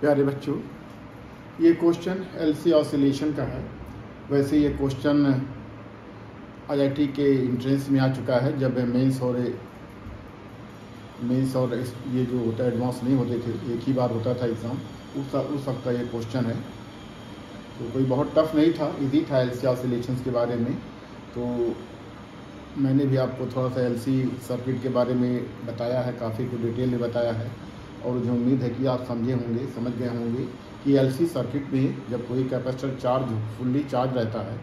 प्यारे बच्चों, ये क्वेश्चन एलसी ऑसिलेशन का है। वैसे ये क्वेश्चन आईआईटी के एंट्रेंस में आ चुका है। जब मेंस और ये जो होता है एडवांस नहीं होते थे, एक ही बार होता था एग्ज़ाम, उस वक्त का ये क्वेश्चन है। तो कोई बहुत टफ नहीं था, इजी था एलसी ऑसिलेशंस के बारे में। तो मैंने भी आपको थोड़ा सा एलसी सर्किट के बारे में बताया है, काफ़ी कुछ डिटेल में बताया है। और मुझे उम्मीद है कि आप समझ गए होंगे कि एलसी सर्किट में जब कोई कैपेसिटर फुल्ली चार्ज रहता है,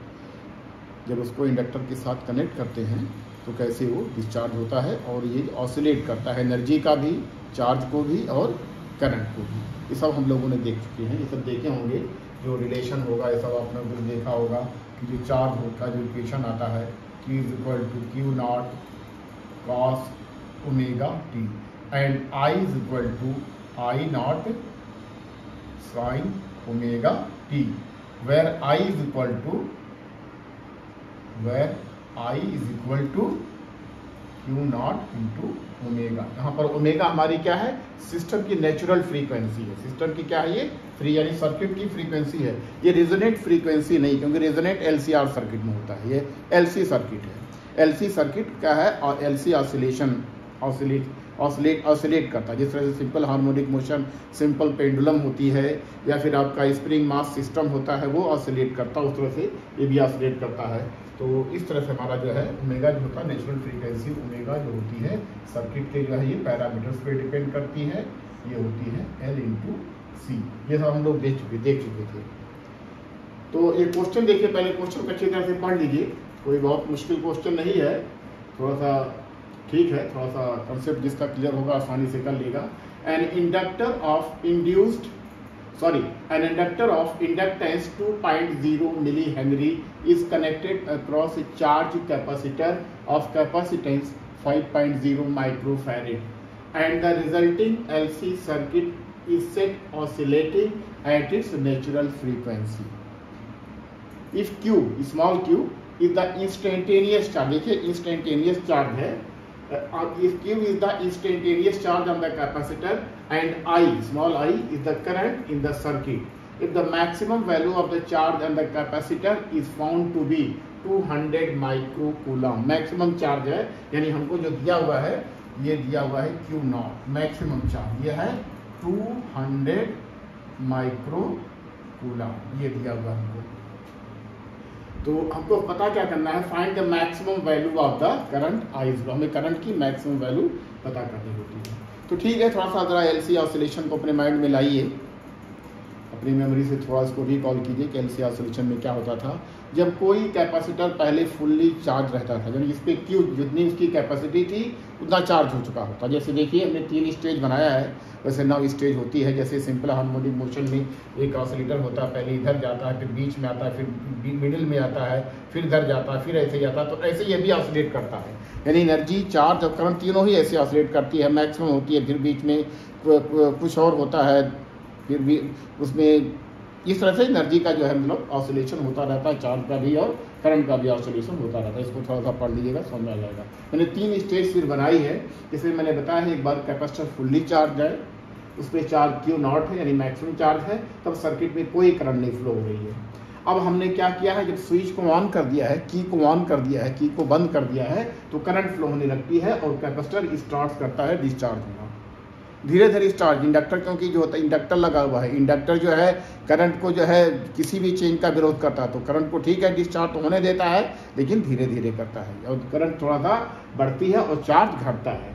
जब उसको इंडक्टर के साथ कनेक्ट करते हैं तो कैसे वो डिस्चार्ज होता है और ये ऑसिलेट करता है, एनर्जी का भी, चार्ज को भी और करंट को भी। ये सब हम लोगों ने देख चुके हैं, ये सब देखे होंगे। जो रिलेशन होगा ये सब आपने कुछ देखा होगा कि जो चार्ज होता है, जो इक्वेशन आता है Q = Q0 cos ωt and I = I0 sin ωt, where I is equal to Q0 into omega. यहाँ पर ओमेगा हमारी क्या है? सिस्टम की नेचुरल फ्रीक्वेंसी है। सिस्टम की क्या है? ये फ्री यानी सर्किट की फ्रीक्वेंसी है। ये रेजोनेट फ्रीक्वेंसी नहीं, क्योंकि रेजोनेट एलसीआर सर्किट में होता है। ये एलसी सर्किट है। एलसी सर्किट क्या है? और एलसी ऑसिलेट करता है। जिस तरह से simple harmonic motion, simple pendulum होती है, या फिर आपका स्प्रिंग मास सिस्टम होता है, वो ऑसिलेट करता है, उस तरह से ये भी ऑसिलेट करता है। तो इस तरह से हमारा जो है ओमेगा जो होता है, नेचुरल फ्रीक्वेंसी ओमेगा जो होती है सर्किट के जो है ये पैरामीटर्स पे डिपेंड करती है। ये होती है L/C। ये सब हम लोग देख चुके थे। तो एक क्वेश्चन देखिए, पहले क्वेश्चन को अच्छी तरह से पढ़ लीजिए। कोई बहुत मुश्किल क्वेश्चन नहीं है, थोड़ा सा ठीक है, थोड़ा सा कंसेप्ट जिसका क्लियर होगा आसानी से कर लेगा। An inductor of inductance 2.0 millihenry is connected across a charged capacitor of capacitance 5.0 microfarad, and the resulting LC circuit is set oscillating at its natural frequency. If Q, small q, is the instantaneous charge, देखिए instantaneous charge है, if Q is the instantaneous charge on the capacitor and I, small I, is the current in the circuit, if the maximum value of the charge on the capacitor is found to be 200 microcoulomb, maximum charge है, यानी हमको जो दिया हुआ है, ये दिया हुआ है Q0, मैक्सिमम चार्ज ये है 200 माइक्रोकूलम, ये दिया हुआ हमको। तो हमको पता क्या करना है? Find the maximum value of the current आई। हमें करंट की मैक्सिमम वैल्यू पता करनी होती है। तो ठीक है, थोड़ा सा जरा एलसी ऑसिलेशन को अपने माइंड में लाइए, अपनी मेमोरी से थोड़ा इसको रिकॉल कीजिए कि एलसी ऑसिलेशन में क्या होता था। जब कोई कैपेसिटर पहले फुल्ली चार्ज रहता था, यानी इस पर क्यू जितनी उसकी कैपेसिटी थी उतना चार्ज हो चुका होता। जैसे देखिए हमने 3 स्टेज बनाया है, वैसे 9 स्टेज होती है। जैसे सिंपल हार्मोनिक मोशन में एक ऑसिलेटर होता है, पहले इधर जाता है, फिर बीच में आता है, फिर मिडिल में आता है, फिर इधर जाता है, फिर ऐसे जाता है। तो ऐसे ये भी ऑसिलेट करता है, यानी एनर्जी, चार्ज और करंट तीनों ही ऐसे ऑसिलेट करती है। मैक्सिमम होती है, फिर बीच में कुछ और होता है, फिर भी उसमें इस तरह से एनर्जी का जो है मतलब ऑसिलेशन होता रहता है, चार्ज का भी और करंट का भी ऑसिलेशन होता रहता है। इसको थोड़ा सा पढ़ लीजिएगा, समझ आ जाएगा। मैंने 3 स्टेज फिर बनाई है, जिसमें मैंने बताया है एक बार कैपेसिटर फुल्ली चार्ज है, उस पर चार्ज Q0 है, यानी मैक्सिमम चार्ज है, तब सर्किट में कोई करंट नहीं फ्लो हो रही है। अब हमने क्या किया है? जब स्विच को ऑन कर दिया है, की को ऑन कर दिया है, की को बंद कर दिया है, तो करंट फ्लो होने लगती है और कैपेसिटर स्टार्ट करता है डिस्चार्ज होना। धीरे धीरे स्टार्ट, इंडक्टर क्योंकि जो होता है इंडक्टर लगा हुआ है, इंडक्टर जो है करंट को जो है किसी भी चेंज का विरोध करता है। तो करंट को ठीक है डिस्चार्ज तो होने देता है, लेकिन धीरे धीरे करता है, और करंट थोड़ा सा बढ़ती है और चार्ज घटता है।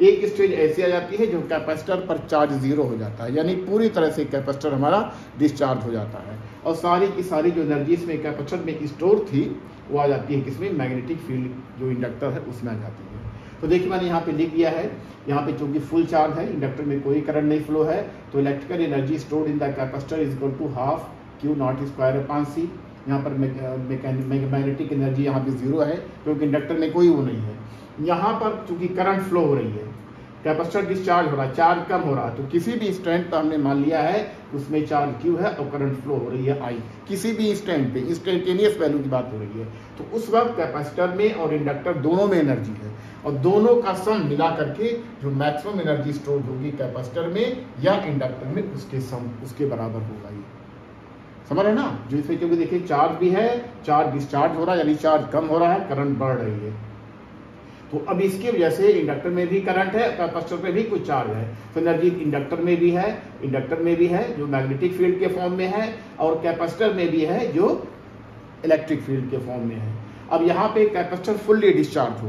एक स्टेज ऐसी आ जाती है जो कैपेसिटर पर चार्ज 0 हो जाता है, यानी पूरी तरह से कैपेसिटर हमारा डिस्चार्ज हो जाता है, और सारी की सारी जो एनर्जी इसमें कैपेसिटर में स्टोर थी वो आ जाती है किसमें? मैग्नेटिक फील्ड जो इंडक्टर है उसमें आ जाती है। तो देखिए मैंने यहाँ पे लिख दिया है, यहाँ पे चूंकि फुल चार्ज है, इंडक्टर में कोई करंट नहीं फ्लो है, तो electrical energy stored in the capacitor is equal to half Q0² C। यहाँ पर मैग्नेटिक एनर्जी यहाँ पे 0 है, क्योंकि इंडक्टर में कोई वो नहीं है। यहाँ पर चूंकि करंट फ्लो हो रही है, कैपेसिटर डिस्चार्ज हो रहा है, चार्ज कम हो रहा है, तो किसी भी स्टैंड पर हमने मान लिया है उसमें चार्ज Q है और करंट फ्लो हो रही है I। किसी भी स्टैंड पे इंस्टेंटेनियस वैल्यू की बात हो रही है, तो उस वक्त कैपेसिटर में और इंडक्टर दोनों में एनर्जी है। और दोनों का सम मिला करके जो मैक्सिमम एनर्जी स्टोर होगी कैपेसिटर में या इंडक्टर में उसके सम उसके बराबर होगा। ये समझ रहे ना, जो इसमें क्योंकि देखिए चार्ज भी है, चार्ज डिस्चार्ज हो रहा है यानी चार्ज कम हो रहा है, करंट बढ़ रही है। तो अब इसकी वजह से इंडक्टर में भी करंट है, कैपेसिटर पे भी कुछ चार्ज है, तो एनर्जी इंडक्टर में भी है जो मैग्नेटिक फील्ड के फॉर्म में है, और कैपेसिटर में भी है जो इलेक्ट्रिक फील्ड के फॉर्म में है। अब यहाँ पे कैपेसिटर फुल्ली डिस्चार्ज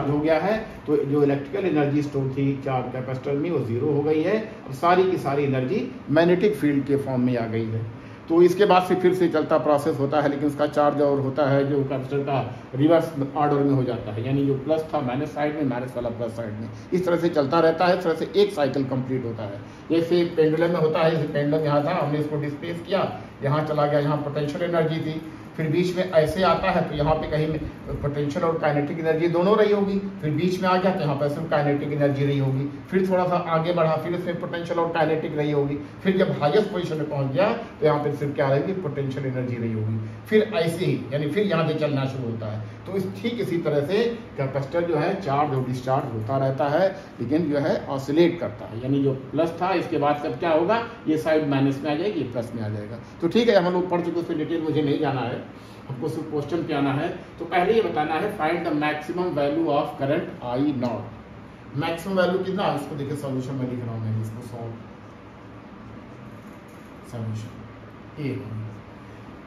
हो गया है, तो जो इलेक्ट्रिकल एनर्जी स्टोर थी चार्ज कैपेसिटर में वो जीरो हो गई है। अब सारी की सारी एनर्जी मैग्नेटिक फील्ड के फॉर्म में आ गई है। तो इसके बाद से फिर से चलता प्रोसेस होता है, लेकिन उसका चार्ज और होता है जो कैपेसिटर का रिवर्स ऑर्डर में हो जाता है, यानी जो प्लस था माइनस साइड में, माइनस वाला प्लस साइड में, इस तरह से चलता रहता है। इस तरह से एक साइकिल कंप्लीट होता है। जैसे पेंडुलम में होता है, जैसे पेंडुलम यहाँ था, हमने इसको डिस्प्लेस किया, यहाँ चला गया, यहाँ पोटेंशियल एनर्जी थी, फिर बीच में ऐसे आता है तो यहाँ पे कहीं पोटेंशियल और काइनेटिक एनर्जी दोनों रही होगी, फिर बीच में आ गया तो यहाँ पर सिर्फ काइनेटिक एनर्जी रही होगी, फिर थोड़ा सा आगे बढ़ा फिर इसमें पोटेंशियल और काइनेटिक रही होगी, फिर जब हाईएस्ट पोजीशन में पहुंच गया तो यहाँ पे सिर्फ क्या रहेगी, पोटेंशियल एनर्जी रही होगी, फिर ऐसे ही यानी फिर यहाँ से चलना शुरू होता है। तो ठीक इसी तरह से कैपेसिटर जो है चार्ज और डिस्चार्ज होता रहता है, लेकिन जो है ऑसिलेट करता है, यानी जो प्लस था इसके बाद सब क्या होगा, ये साइड माइनस में आ जाएगी, ये प्लस में आ जाएगा। तो ठीक है, हम लोग पढ़ चुके, उसमें डिटेल मुझे नहीं जाना है, हमको सिर्फ क्वेश्चन पे आना है। तो पहले ये बताना है find the maximum value of current I not. Maximum value कितना, इसको देखिए सॉल्यूशन में लिख रहा हूं मैं, इसको सॉल्यूशन ए।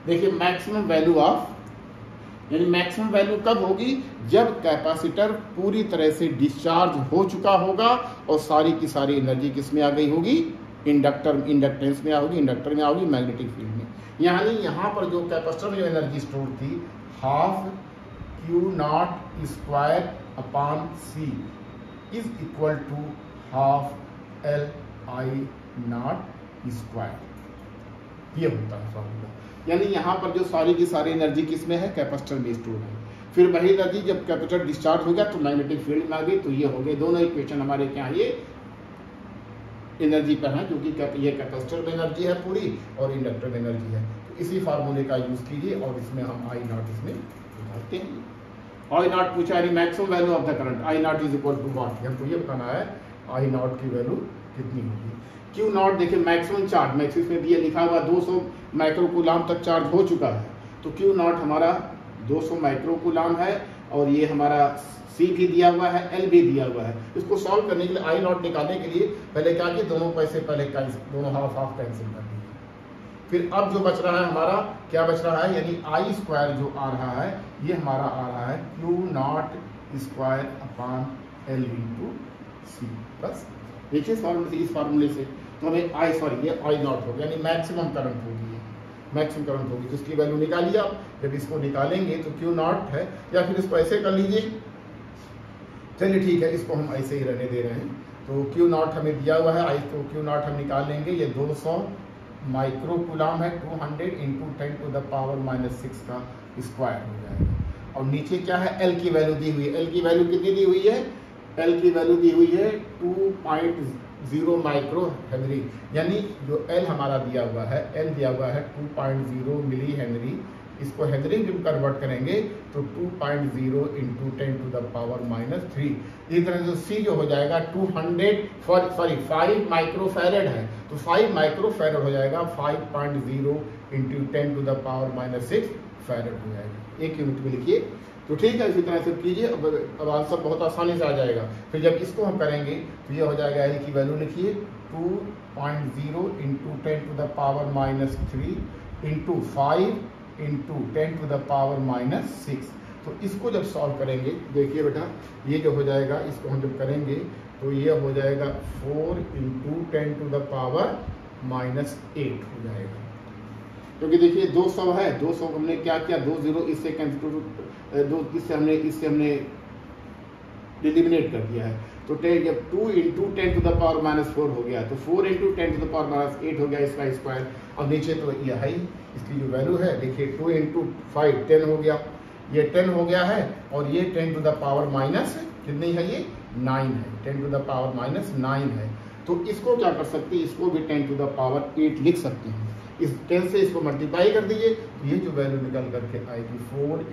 देखिए मैक्सिमम वैल्यू ऑफ, यानी मैक्सिमम वैल्यू कब होगी, जब कैपेसिटर पूरी तरह से डिस्चार्ज हो चुका होगा और सारी की सारी एनर्जी किसमें आ गई होगी, इंडक्टेंस में होगी, इंडक्टर में होगी, मैग्नेटिक फील्ड में। यानी यहाँ पर जो कैपेसिटर में जो एनर्जी स्टोर थी, half Q not square upon C is equal to half L I not square, ये होता है फॉर्मूला। यानी यहाँ पर जो सारी की सारी एनर्जी किसमें है, कैपेसिटर में स्टोर है, फिर वही एनर्जी जब कैपेसिटर डिस्चार्ज हो गया तो मैग्नेटिक फील्ड में आ गई। तो ये हो गए दोनों इक्वेशन हमारे क्या है, ये एनर्जी पर है, क्योंकि ये कैपेसिटर में एनर्जी है पूरी और इंडक्टर में एनर्जी है। तो इसी फार्मूले का यूज कीजिए और इसमें हम आई नॉट इसमें उतारते हैं। आई नॉट पूछा है maximum value of the current, I not is equal to what, हमको ये बताना है आई नॉट की वैल्यू कितनी होगी। क्यू नॉट देखिए मैक्सिमम चार्ज, मैक्सिमम में दिया लिखा हुआ 200 माइक्रोकूलाम तक चार्ज हो चुका है, तो क्यू नॉट हमारा 200 माइक्रोकूलाम है, और ये हमारा सी भी दिया हुआ है, एल भी दिया हुआ है। इसको सॉल्व करने के लिए आई नॉट निकालने के लिए पहले क्या किया, दोनों पैसे पहले दोनों हाफ हाफ कैंसिल कर दिए। फिर अब जो बच रहा है हमारा, क्या बच रहा है, यानी आई स्क्वायर जो आ रहा है, ये हमारा आ रहा है Q not square upon L into C. बस देखिए इस फार्मूले से तो हमें ये आई नॉट होगा, यानी मैक्सिमम करंट होगी, मैक्सिमम करंट होगी। तो इसकी वैल्यू निकालिए आप, जब इसको निकालेंगे तो क्यू नॉट है, या फिर इसको ऐसे कर लीजिए, चलिए ठीक है, इसको हम ऐसे ही रहने दे रहे हैं। तो क्यू नॉट हमें दिया हुआ है, आई तो क्यू नॉट हम निकाल लेंगे, ये 200 माइक्रोकूलाम है, 200 इंटू 10 टू द पावर -6 का स्क्वायर हो जाएगा। और नीचे क्या है, एल की वैल्यू दी हुई है, एल की वैल्यू कितनी दी हुई है, एल की वैल्यू दी हुई है 2.0 माइक्रो हेनरी, यानी जो एल हमारा दिया हुआ है, एल दिया हुआ है 2.0 मिली हेनरी, इसको हेनरी में कन्वर्ट करेंगे तो 2.0 इंटू 10 टू द पावर -3। इस तरह से सी जो हो जाएगा 5 माइक्रोफैरेड है, तो 5 माइक्रोफैरेड हो जाएगा, 5.0 into 10 to the power -6 farad हो जाएगा, एक यूनिट में लिखिए। तो ठीक है, इसी तरह से कीजिए, अब आंसर बहुत आसानी से आ जाएगा। फिर जब इसको हम करेंगे तो ये हो जाएगा, एल की वैल्यू लिखिए 2.0 into 10 to the power -3 into 5 into 10 to the power -6। तो इसको जब सॉल्व करेंगे, देखिए बेटा ये जो हो जाएगा, इसको हम जब करेंगे तो ये हो जाएगा 4 इंटू 10 टू द पावर -8 हो जाएगा, क्योंकि देखिए 200 है, 200 हमने क्या किया, 20 इससे कैंसिल, इससे हमने एलिमिनेट कर दिया है। तो जब 2 इंटू 10 टू द पावर -4 हो गया, तो 4 इंटू 10 टू द पावर -8 हो गया इसका स्क्वायर, और नीचे तो ये है ही, इसकी जो वैल्यू है देखिए 2 इंटू 5 10 हो गया, ये 10 हो गया है, और ये 10 टू द पावर माइनस कितनी है, ये 9 है, 10 टू द पावर -9 है। तो इसको क्या कर सकते हैं, इसको भी 10 टू द पावर 8 लिख सकते हैं, इस 10 से इसको मल्टीप्लाई कर दीजिए, तो ये जो वैल्यू निकल करके आएगी 4 ×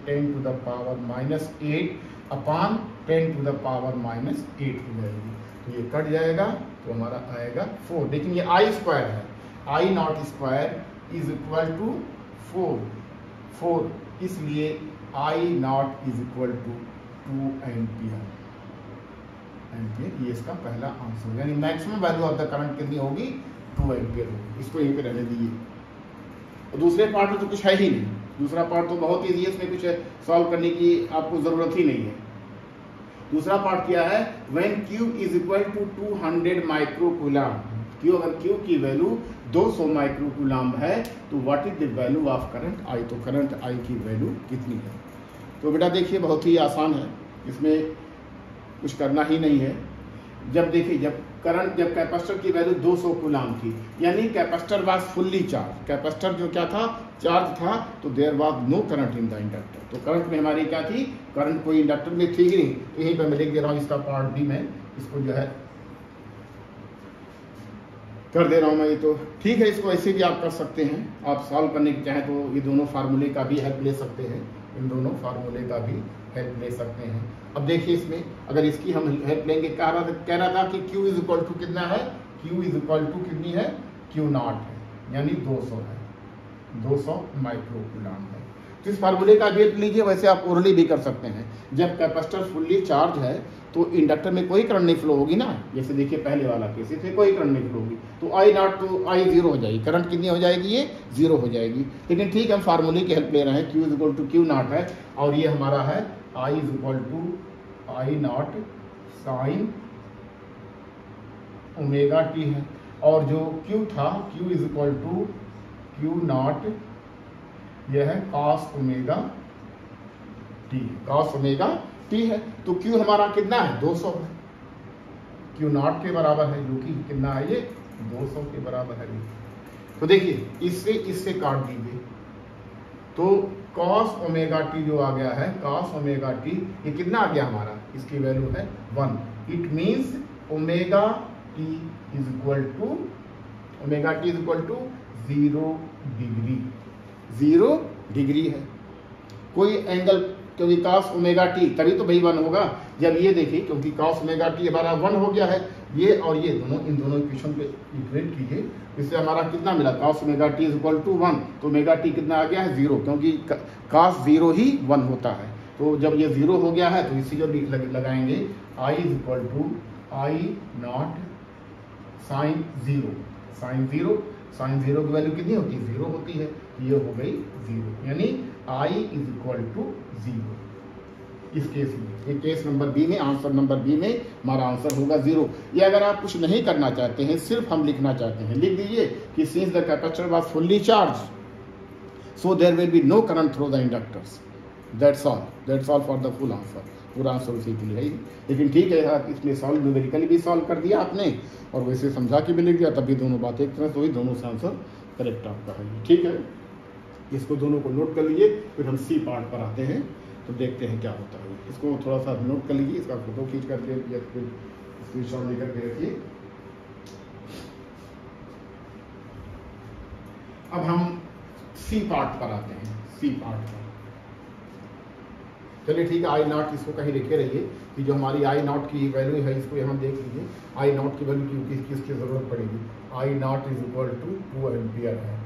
10⁻⁸ अपॉन 10⁻⁻8 हो जाएगी। तो ये कट जाएगा, तो हमारा आएगा 4। लेकिन ये आई स्क्वायर है, I not square is equal to 4, इसलिए I not is equal to 2 ampere. ये इसका पहला आंसर, यानी maximum value of the current कितनी होगी, 2 एम्पियर होगी। इसको यहीं पे रहने दीजिए। और दूसरे पार्ट में तो कुछ है ही नहीं, दूसरा पार्ट तो बहुत ईजी है, इसमें कुछ सॉल्व करने की आपको जरूरत ही नहीं है। दूसरा पार्ट क्या है, when Q is equal to 200 microcoulomb, Q अगर Q की वैल्यू 200 माइक्रोकूलम है तो what is the value of current I, तो करंट I की वैल्यू कितनी है। तो बेटा देखिए बहुत ही आसान है, इसमें कुछ करना ही नहीं है। जब देखिए जब कैपेसिटर की वैल्यू 200 कूलम थी, यानी capacitor was fully charge, capacitor जो क्या था, चार्ज था, तो there was no current in the inductor. तो करंट में हमारी क्या थी, करंट कोई इंडक्टर में थी ही नहीं। तो यहीं पर मैं लिख दे रहा हूँ, इसका पार्ट भी मैं इसको जो है कर दे रहा हूँ मैं। ये तो ठीक है, इसको ऐसे भी आप कर सकते हैं। आप सॉल्व करने की चाहें तो ये दोनों फार्मूले का भी हेल्प ले सकते हैं, इन दोनों फार्मूले का भी हेल्प ले सकते हैं। अब देखिए इसमें अगर इसकी हम हेल्प लेंगे, कह रहा था कि Q इज इक्वल टू कितना है, Q इज इक्वल टू कितनी है, Q नॉट है, यानी 200 है, 200 माइक्रोकूलम है। तो इस फार्मूले का भी हेल्प लीजिए, वैसे आप ओरली भी कर सकते हैं। जब कैपेसिटर फुल्ली चार्ज है तो इंडक्टर में कोई करंट नहीं फ्लो होगी ना, जैसे देखिए पहले वाला केस, इसमें कोई करंट नहीं फ्लो होगी, तो आई नॉट तो आई 0 हो जाएगी, करंट कितनी हो जाएगी, ये 0 हो जाएगी। लेकिन ठीक है, हम फार्मूले की हेल्प ले रहे हैं, Q is equal to Q not है, और ये हमारा है I is equal to I not sine omega T है, और जो Q था Q is equal to Q not, यह है cos omega T, cos omega T है। तो Q हमारा कितना है, 200 है, Q नॉट के बराबर है, जो कि कितना है, ये 200 के बराबर है। तो देखिए इससे काट दीजिए, तो कॉस ओमेगा टी जो आ गया है, कॉस ओमेगा टी ये कितना आ गया हमारा, इसकी वैल्यू है 1। It means omega T is equal to 0 degree, 0 degree है। कोई एंगल, क्योंकि कॉस ओमेगा टी तभी तो भाई 1 होगा जब ये देखिए, क्योंकि कॉस ओमेगा टी हमारा 1 हो गया है, ये और ये दोनों, इन दोनों इक्वेशन पे इक्वेट कीजिए, इससे हमारा कितना मिला, cos omega T is equal to 1, तो ओमेगा टी कितना आ गया है, 0, क्योंकि कॉस 0 ही 1 होता है। तो जब ये 0 हो गया है तो इसी को लगाएंगे, I is equal to I not sine 0, sine 0 की वैल्यू कितनी होती है, 0 होती है, ये हो गई 0, यानी आई इज इक्वल टू 0। इस केस में, ये केस नंबर बी में, आंसर नंबर बी में हमारा आंसर होगा 0। ये अगर आप कुछ नहीं करना चाहते हैं, सिर्फ हम लिखना चाहते हैं, लिख दीजिए कि since the capacitor was fully charge so there will be no current through the inductors, that's all for the full answer. पूरा आंसर उसी के लिए है। लेकिन ठीक है, इसमें सॉल्व न्यूमेरिकली भी सॉल्व कर दिया आपने और वैसे समझा के भी लिख दिया, तभी दोनों बातें एक तरह से हुई, दोनों से आंसर करेक्ट आपका है। ठीक है, इसको दोनों को नोट कर लीजिए, फिर हम सी पार्ट पर आते हैं तो देखते हैं क्या होता है। इसको थोड़ा सा नोट कर लीजिए, इसका फोटो खींच करके या फिर स्क्रीनशॉट लेकर के रखिए। अब हम सी पार्ट पर आते हैं, सी पार्ट पर। चलिए ठीक है, आई नॉट इसको कहीं लिखे रहिए कि जो हमारी आई नॉट की वैल्यू है, इसको यहाँ देख लीजिए, आई नॉट की वैल्यू किसकी जरूरत पड़ेगी, I not is equal to 2 ampere है।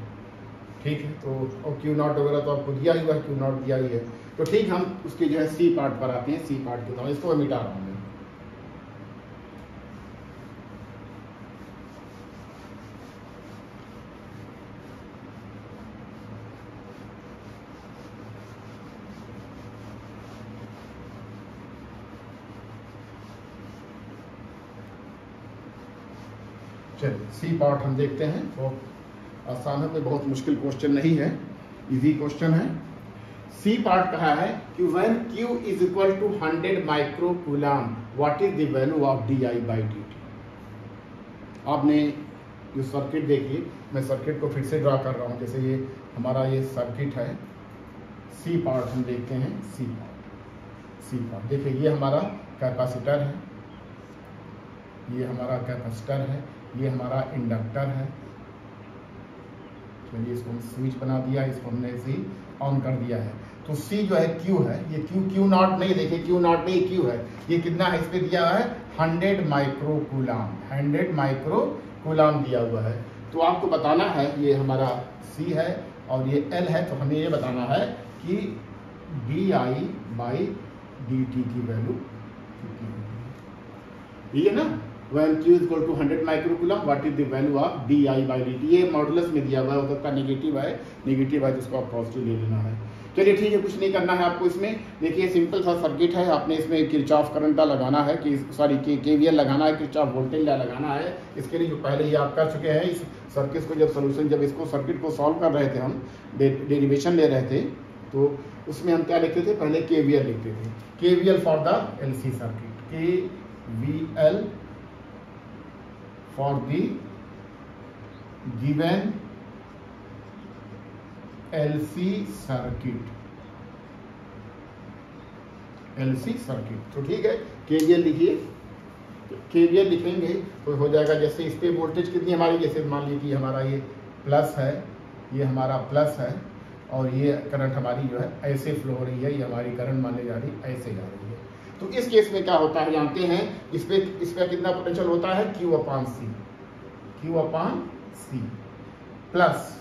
ठीक है, तो और क्यू नॉट वगैरह तो आपको दिया ही हुआ है, क्यू नॉट दिया ही है। तो ठीक, हम उसके जो है सी पार्ट पर आते हैं। सी पार्ट के दौरान इसको मैं मिटा रहा हूँ। चलिए सी पार्ट हम देखते हैं। तो आसान है, कोई बहुत मुश्किल क्वेश्चन नहीं है, इजी क्वेश्चन है। सी पार्ट कहा है कि when Q is equal to 100 microcoulomb what is the value of di/dt। आपने जो सर्किट देखिए, मैं सर्किट को फिर से ड्रा कर रहा हूँ। जैसे ये हमारा ये सर्किट है, सी पार्ट हम देखते हैं। सी पार्ट देखिए, ये हमारा कैपेसिटर है, ये हमारा कैपेसिटर है, ये हमारा इंडक्टर है, चलिए इसको हम स्विच बना दिया, इसको हमने ऐसे ही ऑन कर दिया है। तो सी जो है क्यू है, ये क्यू नॉट नहीं, देखिए क्यू नॉट नहीं क्यू है, ये कितना है इस पे दिया है 100 माइक्रोकूलाम, 100 माइक्रोकूलाम दिया हुआ है। तो आपको बताना है ये हमारा सी है और ये एल है, तो हमें ये बताना है कि D I by D T की वैल्यू कितनी होगी, ये ना when Q is equal to 100 microcoulomb what is the value of D I by D T. ये मॉडुलस में दिया हुआ है, उसका नेगेटिव है, नेगेटिव है तो उसको आप पॉजिटिव ले लेना है। चलिए ठीक है, कुछ नहीं करना है आपको इसमें। देखिए सिंपल सा सर्किट है, आपने इसमें किरचॉफ करंट लगाना है कि सॉरी केवीएल लगाना है, किरचॉफ वोल्टेज लगाना है। इसके लिए जो पहले ही आप कर चुके हैं इस सर्किट को, जब सोल्यूशन जब इसको सर्किट को सॉल्व कर रहे थे हम, डेरिवेशन ले रहे थे, तो उसमें हम क्या लिखते थे, पहले केवीएल लिखते थे, KVL for the LC circuit, KVL for the given LC circuit, तो ठीक है KVL लिखिए। KVL लिखेंगे तो हो जाएगा, जैसे इस पे वोल्टेज कितनी हमारी, जैसे मान लीजिए हमारा ये प्लस है, ये हमारा प्लस है और ये करंट हमारी जो है ऐसे फ्लो हो रही है, ये हमारी करंट मान ली जा रही ऐसे जा रही है। तो इस केस में क्या होता है जानते हैं, इस पे कितना पोटेंशियल होता है Q अपॉन सी प्लस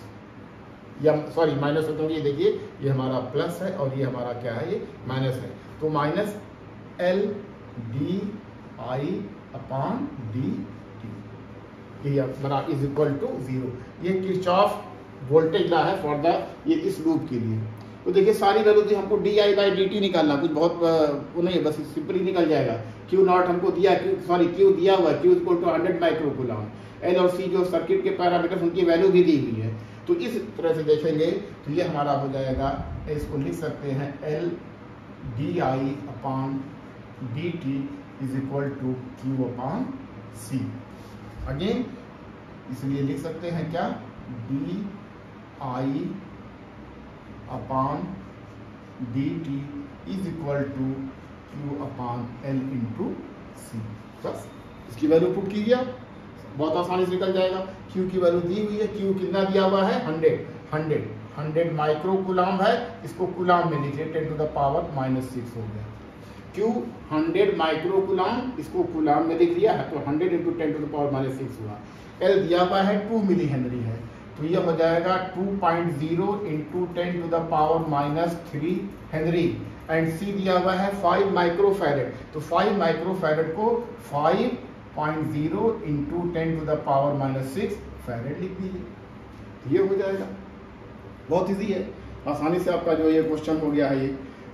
या सॉरी माइनस होता है, ये देखिए ये हमारा प्लस है और ये हमारा क्या है, ये माइनस है, तो minus L D I upon D T बरा इज इक्वल टू 0। ये किरचॉफ वोल्टेज लॉ है फॉर द ये इस लूप के लिए। तो देखिए सारी वैल्यू थी, हमको D I by D T निकालना, कुछ बहुत वो नहीं है, बस सिंपली निकल जाएगा। क्यू नॉट हमको दिया, क्यू दिया हुआ है, Q equal to 100 microcoulomb. L और सी जो सर्किट के पैरामीटर्स उनकी वैल्यू भी दी हुई है। तो इस तरह से देखेंगे तो ये हमारा हो जाएगा, इसको लिख सकते हैं L D I upon D T is equal to Q upon C. Again इसलिए लिख सकते हैं क्या, D I upon D T is equal to Q upon L into C. बस इसकी वैल्यू पुट कीजिए, बहुत आसानी से निकल जाएगा। क्यू की वैल्यू दी हुई है, क्यू कितना दिया हुआ है 100 माइक्रोकूलम है, इसको कूलम में लिखिए 10 टू द पावर -6 हो गया। क्यू 100 माइक्रोकूलम, इसको कूलम में लिख लिया है, तो 100 इंटू 10 टू द पावर -6 हुआ। एल दिया हुआ है 2 मिली हेनरी है, तो ये हो जाएगा 2.0 into 10 to the power -3 henry. And C दिया हुआ है 5 माइक्रोफैरेड, तो 5 माइक्रोफैरेड को 5.0 into 10 to the power -6 farad लिख दीजिए, ये हो जाएगा। बहुत इजी है, आसानी से आपका जो ये क्वेश्चन हो गया है ये।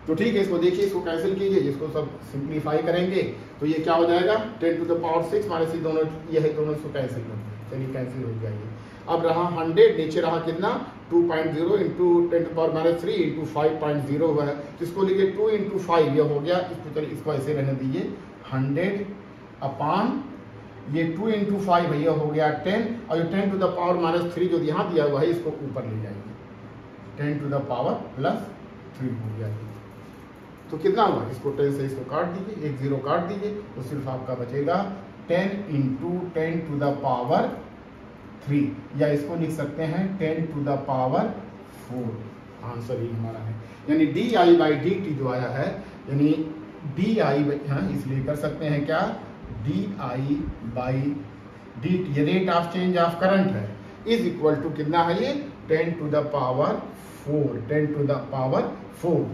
तो ठीक है, इसको देखिए, इसको कैंसिल कीजिए, जिसको सब सिंप्लीफाई करेंगे तो ये क्या हो जाएगा 10 टू द पावर 6 माइनस दोनों ये है, दोनों इसको कैंसिल कर दें। चलिए कैंसिल हो जाएगी। अब रहा 100, नीचे रहा कितना 2.0 इंटू 10 टू पावर -3 इंटू 5.0 हुआ है, तो इसको लिखिए 2 इंटू 5 ये हो गया। इसको ऐसे रहने दीजिए 100 अपॉन ये 2 इंटू 5 भैया हो गया 10, और ये 10 टू द पावर -3 जो यहाँ दिया हुआ है इसको ऊपर ले जाएंगे, 10 टू द पावर +3 हो गया। तो कितना हुआ, इसको 10 से इसको काट दीजिए, एक 0 काट दीजिए, तो सिर्फ आपका बचेगा 10 इंटू 10 टू द पावर 3, या इसको लिख सकते हैं 10 टू द पावर 4। आंसर ही हमारा है, यानी D I by D T जो आया है, यानी डी आई इसलिए कर सकते हैं क्या, D I by D T rate of change of current है, इज इक्वल टू कितना है ये 10 to the power 4, 10 to the power 4।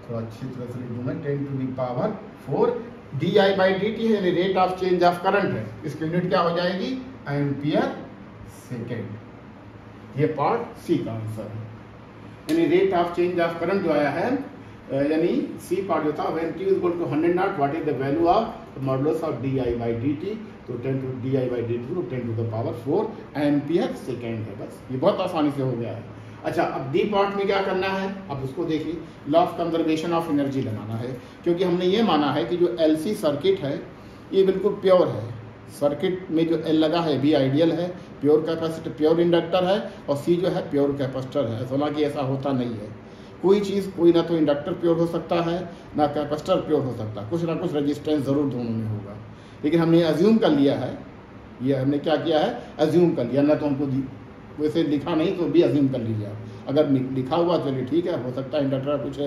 तो अच्छी तरह से लिख दूं मैं 10 to the power 4। D I by D T है, rate of change of current है, इसकी यूनिट क्या हो जाएगी एम्पियर सेकेंड। ये पार्ट सी का आंसर है, यानी rate of change of current जो आया है, यानी सी पार्ट जो था when q equal to 100 not what is the value of modulus of D I by D T, तो 10 to D I by D T 10 to the power 4 ampere second है। बस ये बहुत आसानी से हो गया है। अच्छा, अब डी पार्ट में क्या करना है, अब उसको देखिए, law of conservation of energy लगाना है, क्योंकि हमने ये माना है कि जो एलसी सर्किट है ये बिल्कुल प्योर है। सर्किट में जो एल लगा है भी आइडियल है, प्योर कैपेसिटर, प्योर इंडक्टर है, और सी जो है प्योर कैपेसिटर है। हालांकि ऐसा होता नहीं है, कोई चीज़ कोई ना तो इंडक्टर प्योर हो सकता है ना कैपेसिटर प्योर हो सकता, कुछ ना कुछ रेजिस्टेंस जरूर दोनों में होगा। लेकिन हमने अज्यूम कर लिया है, ये हमने क्या किया है, अज्यूम कर लिया, ना तो हमको वैसे लिखा नहीं तो भी अज्यूम कर लीजिए आप। अगर लिखा हुआ चलिए ठीक है, हो सकता है इंडक्टर कुछ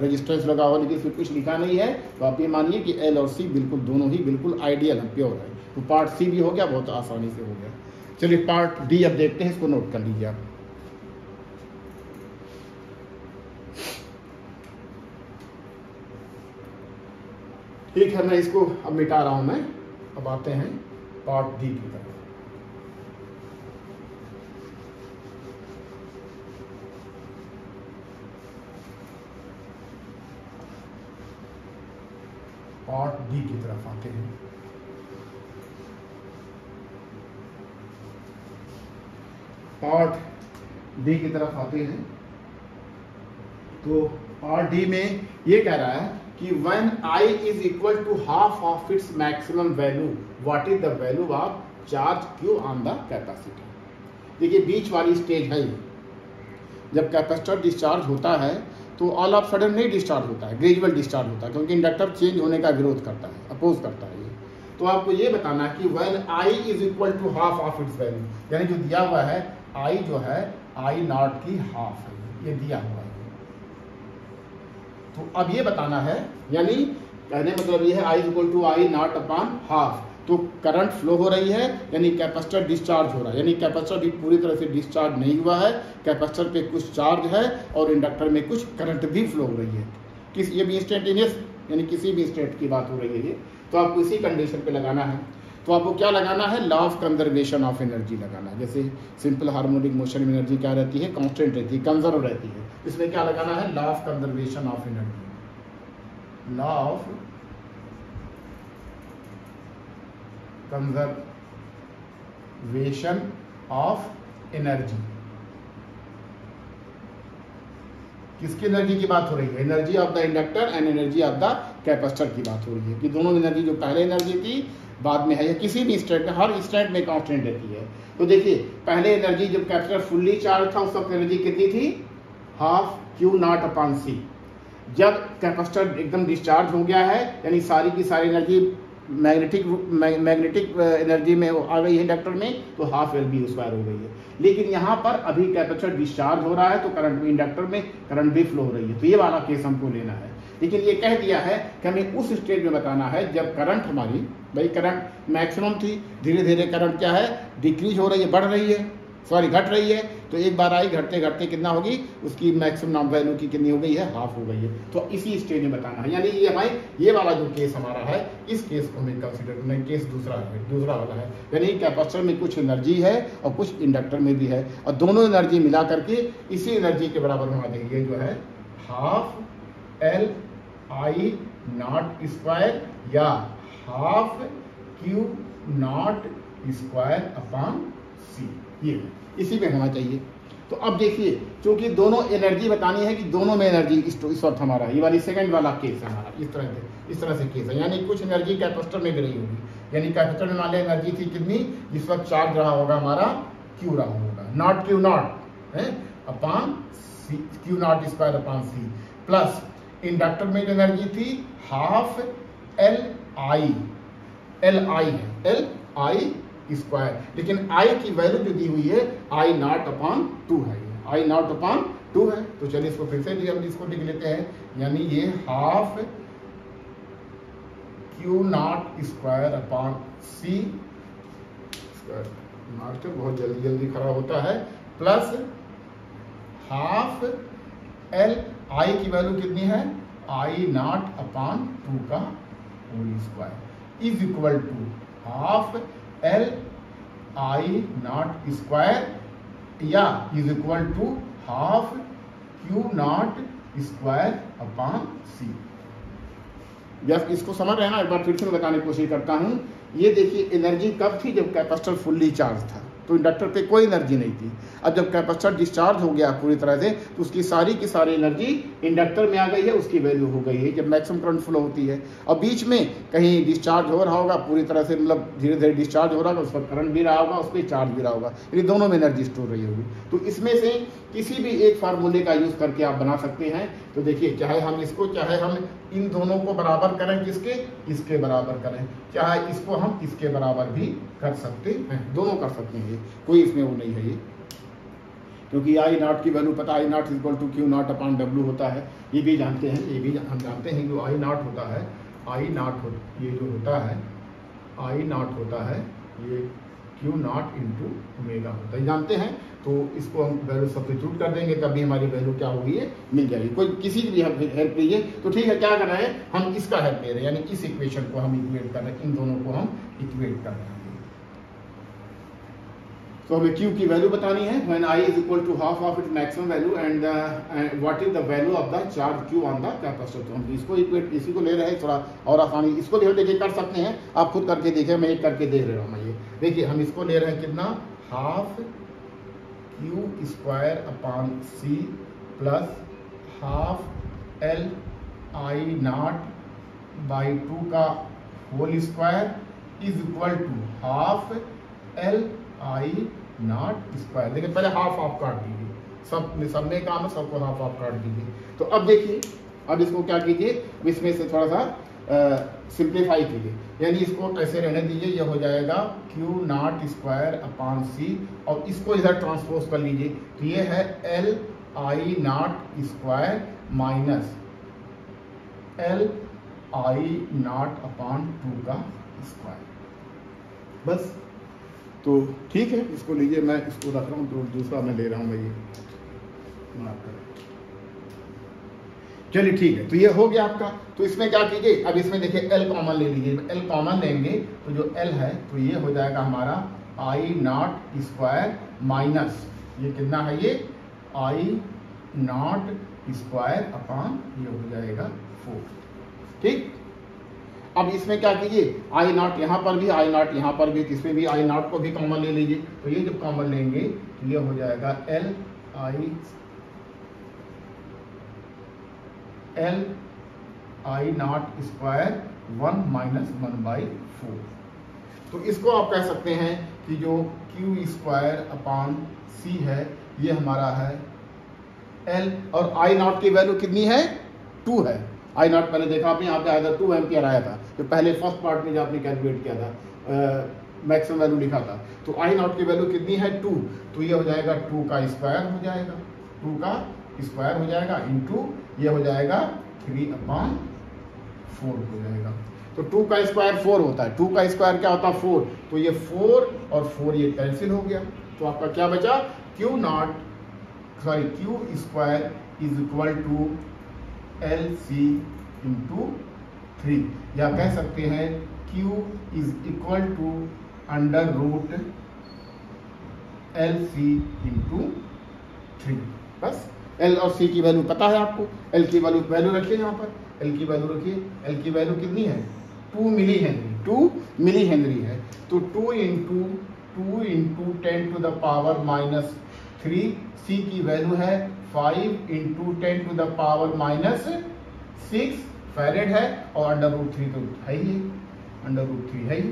रेजिस्टेंस लगा हो लेकिन इसमें कुछ लिखा नहीं है, तो आप ये मानिए कि एल और सी बिल्कुल दोनों ही बिल्कुल आइडियल है, प्योर है। तो पार्ट सी भी हो गया, बहुत आसानी से हो गया। चलिए पार्ट डी अब देखते हैं, इसको नोट कर लीजिए आप। ठीक है, मैं इसको अब मिटा रहा हूं मैं। अब आते हैं पार्ट डी की तरफ। पार्ट डी की तरफ आते हैं। पार्ट डी की तरफ आते हैं तो पार्ट डी में ये कह रहा है कि when I is equal to half of its maximum value, what is the value of charge Q on the capacitor। देखिए बीच वाली स्टेज है ये, जब कैपेसिटर डिस्चार्ज होता है तो ऑल ऑफ सडन नहीं डिस्चार्ज होता है, ग्रेजुअल डिस्चार्ज होता है, क्योंकि इंडक्टर चेंज होने का विरोध करता है, अपोज करता है ये। तो आपको ये बताना है कि when I is equal to half of its value, यानी जो दिया हुआ है I जो है I नॉट की हाफ है, ये दिया हुआ है। तो अब ये बताना है, यानी कहने मतलब ये है I equal to I not upon half. तो करंट फ्लो हो रही है, यानी कैपेसिटर डिस्चार्ज हो रहा है, यानी कैपेसिटर भी पूरी तरह से डिस्चार्ज नहीं हुआ है, कैपेसिटर पे कुछ चार्ज है और इंडक्टर में कुछ करंट भी फ्लो हो रही है। ये भी इंस्टेंटेनियस, यानी किसी भी स्टेट की बात हो रही है ये। तो आपको इसी कंडीशन पे लगाना है। तो आपको क्या लगाना है, law of conservation of energy लगाना है। जैसे सिंपल हार्मोनिक मोशन में एनर्जी क्या रहती है, कांस्टेंट रहती है, कंजर्व रहती है। इसमें क्या लगाना है, law of conservation of energy, law of conservation of energy. किसकी एनर्जी की बात हो रही है, energy of the inductor and energy of the capacitor की बात हो रही है, कि दोनों एनर्जी जो पहले एनर्जी थी बाद में है, या किसी भी स्टेट में, हर स्टेट में कांस्टेंट रहती है। तो देखिए पहले एनर्जी जब कैपेसिटर फुल्ली चार्ज था उस वक्त एनर्जी कितनी थी, half Q not upon C. जब कैपेसिटर एकदम डिस्चार्ज हो गया है, यानी सारी की सारी एनर्जी मैग्नेटिक एनर्जी में आ गई है इंडक्टर में, तो हाफ एल बी स्क्वायर हो गई है। लेकिन यहाँ पर अभी कैपेसिटर डिस्चार्ज हो रहा है तो करंट भी इंडक्टर में करंट भी फ्लो हो रही है। तो ये वाला केस हमको लेना है। लेकिन ये कह दिया है कि हमें उस स्टेज में बताना है जब करंट हमारी, भाई करंट मैक्सिमम थी, धीरे धीरे करंट क्या है, डिक्रीज हो रही है, बढ़ रही है, सॉरी घट रही है। तो एक बार आई, घटते घटते कितना होगी, उसकी मैक्सिमम वैल्यू की कितनी हो गई है, हाफ हो गई है। तो इसी स्टेज में बताना है, यानी ये हमारे ये वाला जो केस हमारा है, इस केस को हमें कंसीडर करना है। केस दूसरा है, दूसरा वाला है, यानी कैपेसिटर में कुछ एनर्जी है और कुछ इंडक्टर में भी है, और दोनों एनर्जी मिला करके इसी एनर्जी के बराबर बना देंगे, जो है half L I not square या half Q not square upon C. ये इसी में होना चाहिए। तो अब देखिए, क्योंकि दोनों एनर्जी बतानी है कि दोनों में एनर्जी इस वक्त हमारा ये वाली सेकंड वाला केस है हमारा, इस तरह से केस है, यानी कुछ एनर्जी कैपेसिटर में भी रही होगी, यानी कैपेसिटर में मान लिया एनर्जी थी कितनी, जिस वक्त चार्ज रहा होगा हमारा क्यू रहा होगा, नॉट क्यू नॉट है upon C, Q not square upon C, plus inductor में जो एनर्जी थी हाफ एल आई है, एल आई स्क्वायर, लेकिन आई की वैल्यू जो दी हुई है आई नॉट अपॉन 2 है, आई नॉट अपॉन 2 है। तो चलिए इसको फिर से हम इसको लिख लेते हैं, यानी ये half Q not square upon C, not बहुत जल्दी जल्दी खराब होता है, प्लस हाफ एल आई की वैल्यू कितनी है, आई नॉट अपॉन 2 का whole square is equal to half L I not square या is equal to half Q not square upon C. जब इसको समझ रहे हैं ना, एक बार फिर से मैं बताने की कोशिश करता हूं। ये देखिए एनर्जी कब थी, जब कैपेसिटर फुल्ली चार्ज था, तो इंडक्टर पे कोई एनर्जी नहीं थी। अब जब कैपेसिटर डिस्चार्ज हो गया पूरी तरह से, तो उसकी सारी की सारी एनर्जी इंडक्टर में आ गई है, उसकी वैल्यू हो गई है जब मैक्सिमम करंट फ्लो होती है। और बीच में कहीं डिस्चार्ज हो रहा होगा पूरी तरह से, मतलब धीरे धीरे डिस्चार्ज हो रहा होगा, उस पर करंट भी रहा होगा, उस पर चार्ज भी रहा होगा, यानी दोनों में एनर्जी स्टोर रही होगी। तो इसमें से किसी भी एक फार्मूले का यूज करके आप बना सकते हैं। तो देखिए, चाहे हम इसको, चाहे हम इन दोनों को बराबर करें, किसके, इसके बराबर करें, चाहे इसको हम इसके बराबर भी कर सकते हैं, दोनों कर सकते हैं, कोई इसमें वो नहीं है ये। क्योंकि आई नॉट की वैल्यू पता, I not equal to Q not upon W होता है, ये भी जानते हैं, ये भी हम जानते हैं जो आई नॉट होता है, आई नॉट ये जो होता है आई नॉट होता है ये क्यू नॉट इंटू ओमेगा होता है, जानते हैं। तो इसको हम वैल्यू सब्स्टिट्यूट कर देंगे, तभी हमारी वैल्यू क्या होगी, ये मिल जाएगी। कोई किसी की भी हेल्प लीजिए तो ठीक है। क्या कर रहे हैं हम, इसका हेल्प ले रहे हैं, यानी इस इक्वेशन को हम इक्वेट कर रहे हैं, इन दोनों को हम इक्वेट कर रहे हैं। तो हमें Q की वैल्यू बतानी है when I is equal to half of its maximum value and what is the value of the charge Q on the capacitor। तो हम इसको इक्वेट, इसी को ले रहे हैं, थोड़ा और आसानी इसको भी देखिए कर सकते हैं, आप खुद करके देखिए, मैं एक करके देख रहा हूँ मैं। ये देखिए हम इसको ले रहे हैं कितना, half Q square upon C plus half L I not by 2 का whole square is equal to half L I not square. देखिए पहले हाफ हाफ काट दीजिए, सब में काम है, सबको हाफ हाफ काट दीजिए। तो अब देखिए, अब इसको क्या कीजिए, इसमें से थोड़ा सा सिंप्लीफाई कीजिए, यानी इसको ऐसे रहने दीजिए, ये हो जाएगा क्यू नॉट स्क्वायर अपॉन सी, और इसको इधर ट्रांसपोज कर लीजिए, तो ये है L I not square minus L I not upon 2 का स्क्वायर, बस। तो ठीक है, इसको लीजिए, मैं इसको रख रहा हूँ, तो दूसरा मैं ले रहा हूँ, मैं ये माफ करें, चलिए ठीक है। तो ये हो गया आपका। तो इसमें क्या कीजिए, अब इसमें देखिए एल कॉमन ले लीजिए, एल कॉमन लेंगे तो जो एल है तो ये हो जाएगा हमारा आई नॉट स्क्वायर माइनस ये कितना है, ये आई नॉट स्क्वायर अपॉन ये हो जाएगा 4, ठीक। अब इसमें क्या कीजिए, आई नॉट यहाँ पर भी, आई नॉट यहाँ पर भी, इसमें भी आई नॉट को भी कॉमन ले लीजिए, तो ये जब कॉमन लेंगे तो ये हो जाएगा L I not square 1 minus 1/4। तो इसको आप कह सकते हैं कि जो क्यू स्क्वायर अपॉन सी है ये हमारा है एल, और आई नॉट की वैल्यू कितनी है, 2 है। आई नॉट पहले देखा आपने, यहाँ पे आया था 2 एम्पियर आया था, जो पहले फर्स्ट पार्ट में जो आपने कैलकुलेट किया था, मैक्सिमम वैल्यू लिखा था। तो आई नॉट की वैल्यू कितनी है, 2, तो ये हो जाएगा 2 का स्क्वायर हो जाएगा, 2 का स्क्वायर हो जाएगा इंटू ये हो जाएगा 3/4 हो जाएगा। तो 2 का स्क्वायर 4 होता है, 2 का स्क्वायर क्या होता है 4, तो ये 4 और 4 ये कैंसिल हो गया, तो आपका क्या बचा, Q square is equal to L C into 3, या कह सकते हैं Q is equal to under root L C into 3, बस। L और C की वैल्यू पता है आपको, L की वैल्यू रखिए यहाँ पर, L की वैल्यू रखिए, L की वैल्यू कितनी है, 2 मिली हेनरी है। तो 2 into 10 to the power minus 3, C की वैल्यू है 5 into 10 to the power minus 6 farad है, और अंडर रूट 3 तो है ही, अंडर रूट 3 है ही।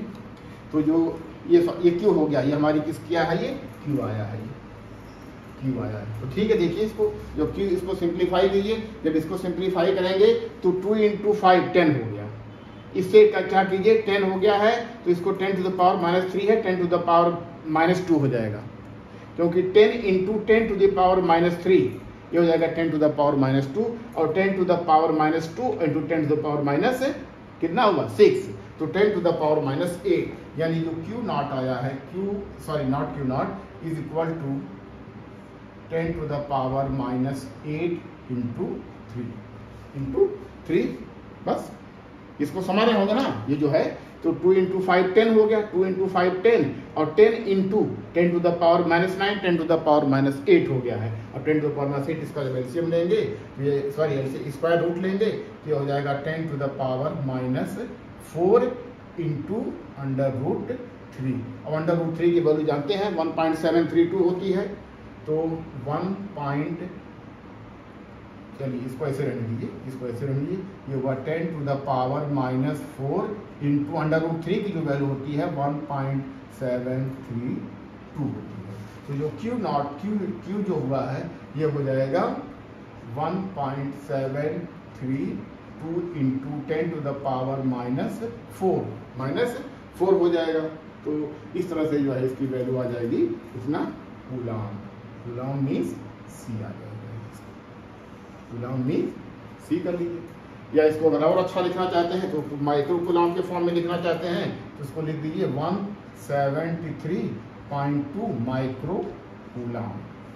तो जो ये क्यों हो गया, ये हमारी किस किया है, ये क्यों आया है, क्यों आया है। तो ठीक है, देखिए इसको जो क्यों, इसको सिंप्लीफाई कीजिए, जब इसको सिंप्लीफाई करेंगे तो 2 इंटू 5 10 हो गया, इससे क्या कीजिए 10 हो गया है, तो इसको 10 टू द पावर माइनस 3 है, 10 टू द पावर माइनस 2 हो जाएगा, क्योंकि 10 into 10 to the power minus 3 ये हो जाएगा 10 टू द पावर माइनस 2, और 10 to the power minus 2 into 10 to the power minus कितना हुआ 6, तो 10 टू द पावर माइनस 8, यानी जो क्यू नॉट आया है, not Q not is equal to 10 to the power minus 8 into 3, बस। इसको समझ रहे होंगे ना, ये जो है तो 2 इंटू 5 10 हो गया, 2 इंटू 5 10, और 10 into 10 to the power minus 9 10 to the power minus 8 हो गया है। अब 10 टू द पावर माइनस 8 इसका जब एलसीएम लेंगे, ये स्क्वायर रूट लेंगे, तो ये हो जाएगा 10 to the power minus 4 into under root 3। अब अंडर रूट 3 की वैल्यू जानते हैं 1.732 होती है, तो चलिए इसको ऐसे रहने दीजिए, इसको ऐसे रहने दीजिए, ये हुआ 10 to the power minus 4 into under root 3 की जो वैल्यू होती है 1.732 होती है। तो जो क्यू जो हुआ है ये हो जाएगा 1.732 into 10 to the power minus 4 हो जाएगा। तो इस तरह से जो है इसकी वैल्यू आ जाएगी इतना कूलम। कूलॉम मीन्स सी आ जाएगा, कूलॉम मीन्स सी कर लीजिए। या इसको अगर और अच्छा लिखना चाहते हैं तो माइक्रो कूलॉम के फॉर्म में लिखना चाहते हैं तो इसको लिख दीजिए 173.2 माइक्रो कूलॉम,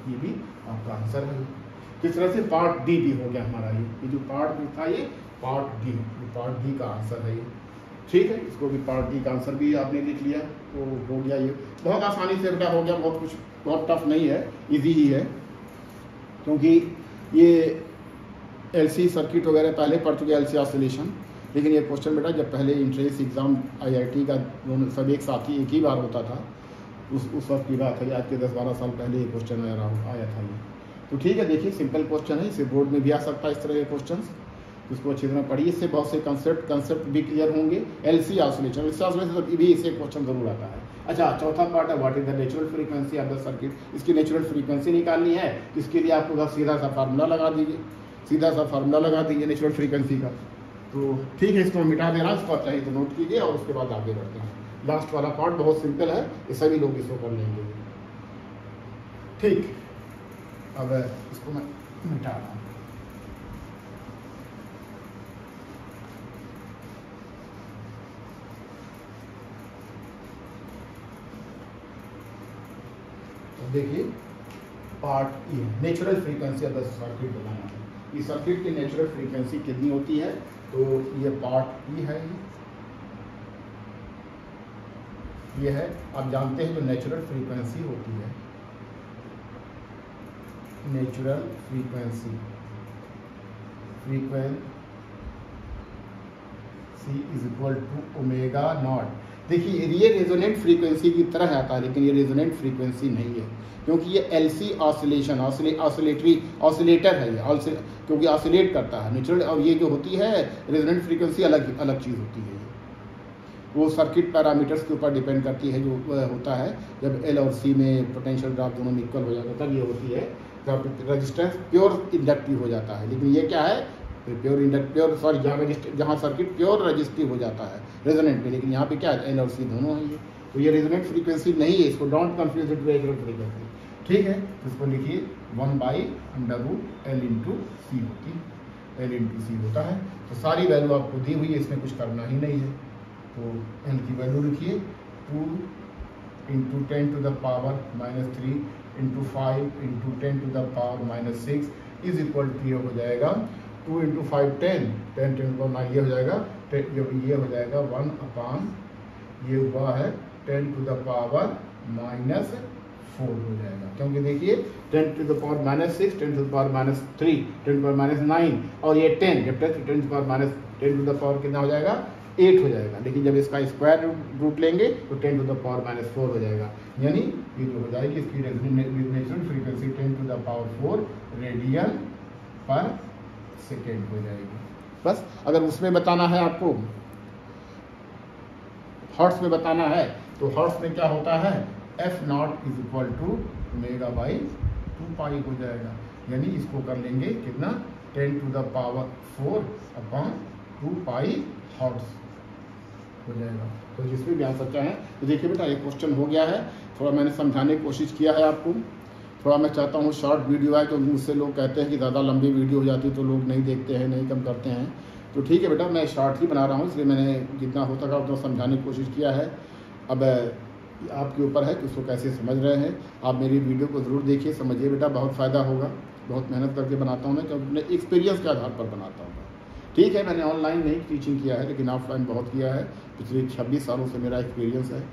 ये भी आपका आंसर है। किस तरह से पार्ट डी भी हो गया हमारा, ये जो पार्ट डी था ये पार्ट डी का आंसर है ये। ठीक है, इसको भी पार्ट डी का आंसर भी आपने लिख लिया तो हो गया। ये बहुत आसानी से बेटा हो गया, बहुत कुछ बहुत टफ नहीं है, इजी ही है, क्योंकि ये एलसी सर्किट वगैरह पहले पढ़ चुके एलसी ऑसिलेशन। लेकिन ये क्वेश्चन बेटा जब पहले इंट्रेंस एग्जाम आईआईटी का दोनों सब एक साथ ही एक ही बार होता था, उस वक्त की बात है, आज के 10-12 साल पहले ये क्वेश्चन आया था ये। तो ठीक है, देखिए सिंपल क्वेश्चन है, इसे बोर्ड में भी आ सकता है इस तरह के क्वेश्चन, उसको अच्छी तरह पढ़िए, इससे बहुत से कंसेप्ट भी क्लियर होंगे। एलसी ऑसिलेशन भी इससे क्वेश्चन जरूर आता है। अच्छा, चौथा पार्ट है what is the natural frequency of the circuit. इसकी नेचुरल फ्रीक्वेंसी निकालनी है, इसके लिए आपको बस सीधा सा फार्मूला लगा दीजिए, नेचुरल फ्रीक्वेंसी का। तो ठीक है, इसको मिटा देना, इसको चाहिए तो नोट कीजिए और उसके बाद आगे बढ़ते हैं। लास्ट वाला पार्ट बहुत सिंपल है, ये सभी लोग इसको कर लेंगे। ठीक, अब इसको मैं मिटा रहा हूँ। तो देखिए part E, natural frequency of the circuit बनाना है। इस सर्किट की नेचुरल फ्रीक्वेंसी कितनी होती है, तो ये पार्ट ई है, ये है। आप जानते हैं जो नेचुरल फ्रीक्वेंसी होती है, natural frequency is equal to omega naught. देखिए ये रेजोनेंट फ्रीक्वेंसी की तरह आता है, लेकिन ये रेजोनेंट फ्रीक्वेंसी नहीं है, क्योंकि ये एलसी ऑसिलेशन ऑसिलेटर है ये, क्योंकि ऑसिलेट करता है नेचुरल। और ये जो होती है रेजोनेंट फ्रीक्वेंसी अलग चीज़ होती है, वो सर्किट पैरामीटर्स के ऊपर डिपेंड करती है। जो होता है जब एल और सी में पोटेंशियल ड्रॉप दोनों में इक्वल हो जाता है तब ये होती है, जब रेजिस्टेंस प्योर इंडक्टिव हो जाता है। लेकिन ये क्या है, जहाँ सर्किट प्योर रेजिस्टिव हो जाता है रेजोनेंट में, लेकिन यहाँ पे क्या है, एल और सी दोनों है ये, तो ये रेजोनेंट फ्रीक्वेंसी नहीं है, इसको don't confuse it with resonant frequency. ठीक है, तो इसको लिखिए 1/√L इंटू सी होती है, L इंटू सी होता है। तो सारी वैल्यू आपको दी हुई है, इसमें कुछ करना ही नहीं है। तो L की वैल्यू लिखिए 2 into 10 to the power -3 into 5 into 10 to the power -6 is equal to ये हो जाएगा 2 इंटू 5 10 10 10 टू 9 ये हो जाएगा, ये हो जाएगा 1/, ये हुआ है 10 टू द पावर -4 हो जाएगा। क्योंकि देखिए 10 to the power -6, 10 to the power -3, 10 to the power -9 और ये 10, जब 10 to the power -10 to the power कितना हो जाएगा, 8 हो जाएगा। लेकिन जब इसका स्क्वायर रूट लेंगे तो 10 टू द पावर -4 हो जाएगा, यानी ये जो हो जाएगी इसकी natural frequency 10 to the power 4 radian पर सेकेंड हो जाएगी। बस अगर उसमें बताना है आपको, हर्ट्स में बताना है, तो हर्ट्स में क्या होता है, F0 इज इक्वल टू ω/2π हो जाएगा। यानी इसको कर लेंगे कितना, 10 टू द पावर 4/2π हर्ट्स हो जाएगा। तो जिसमें भी आ सकता है। तो देखिए बेटा ये क्वेश्चन हो गया है, थोड़ा मैंने समझाने की कोशिश किया है आपको। थोड़ा मैं चाहता हूँ शॉर्ट वीडियो आए, तो मुझसे लोग कहते हैं कि ज़्यादा लंबी वीडियो हो जाती है तो लोग नहीं देखते हैं, नहीं कम करते हैं। तो ठीक है बेटा, मैं शॉर्ट ही बना रहा हूँ, इसलिए मैंने जितना हो सका उतना समझाने की कोशिश किया है। अब आपके ऊपर है कि उसको कैसे समझ रहे हैं। आप मेरी वीडियो को ज़रूर देखिए, समझिए बेटा, बहुत फ़ायदा होगा। बहुत मेहनत करके बनाता हूँ मैं, क्योंकि अपने एक्सपीरियंस के आधार पर बनाता हूँ। ठीक है, मैंने ऑनलाइन नहीं टीचिंग किया है, लेकिन ऑफलाइन बहुत किया है। पिछले 26 सालों से मेरा एक्सपीरियंस है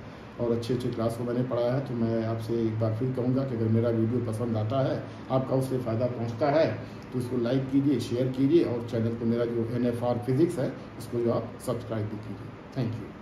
और अच्छे क्लास को मैंने पढ़ाया है। तो मैं आपसे एक बार फिर कहूँगा कि अगर मेरा वीडियो पसंद आता है, आपका उससे फ़ायदा पहुँचता है, तो उसको लाइक कीजिए, शेयर कीजिए और चैनल को मेरा जो NFR फिजिक्स है उसको जो आप सब्सक्राइब भी कीजिए। Thank you.